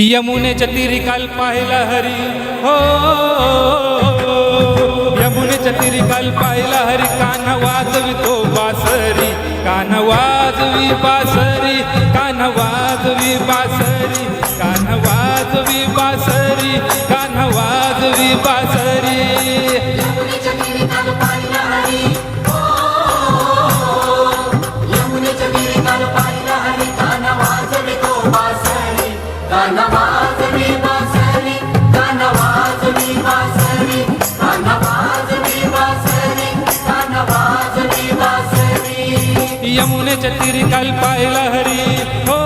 यमुनेच्या तीरी काल पाहिला हरी हो, यमुनेच्या तीरी काल पाहिला हरी, कान वाजवितो बासरी, कान वाजवी बासरी, कान वाजवी बासरी, कान वाजवी बासरी, कान वाजवी बासरी। यमुनेच्या तीरी काल पाहिला हरी हो, यमुनेच्या तीरी काल पाहिला हरी, कान वाजवितो बासरी, कान वाजवी बासरी, कान वाजवी बासरी, कान वाजवी बासरी, कान वाजवी बासरी। यमुनेच्या तीरी काल पाहिला हरी हो,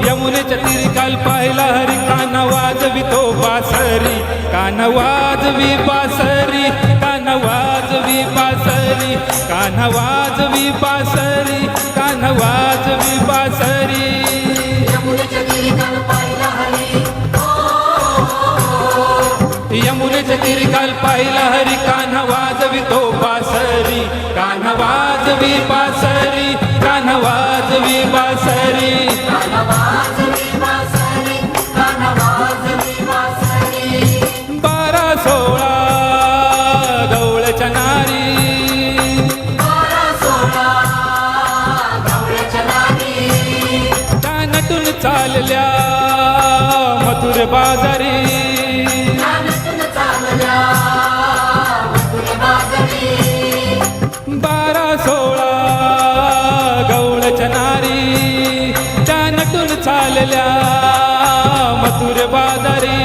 यमुनेच्या तीरी काल पाहिला हरी, कान वाजवितो बासरी, कान वाजवी बासरी, कान वाजवी बासरी, कान वाजवी बासरी, कान वाजवी बासरी। यमुनेच्या तीरी काल पाहिला हरी हो, यमुनेच्या तीरी काल पाहिला हरी, कान वाजवितो बासरी, कान वाजवी बासरी, कान वाजवी बासरी। कान वाजवी बासरी, कान वाजवी बासरी। 12-16 गवळच्या नारी, 12-16 गवळ्याच्या नारी, त्या नटून चालल्या मथुर बाजारी, कानातून चालल्या मथुर बाजारी। 12-16 गवळच्या नारी, त्या नटून चालल्या मथुर बाजारी।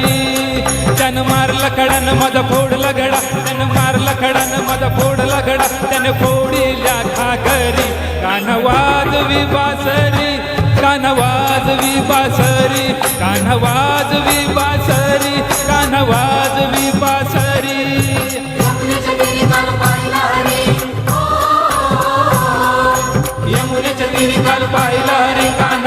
त्यानं मारला खडान मध फोडला घडा, त्यानं मारला खडान मध फोडला घडा, त्यानं फोडिल्या घागरी, कान वाजवी बासरी, कान वाजवी बासरी, कान वाजवी बासरी, कान वाजवी बासरी। यमुनेच्या तीरी काल पाहिला हरी हो, यमुनेच्या तीरी काल पाहिला हरी, कान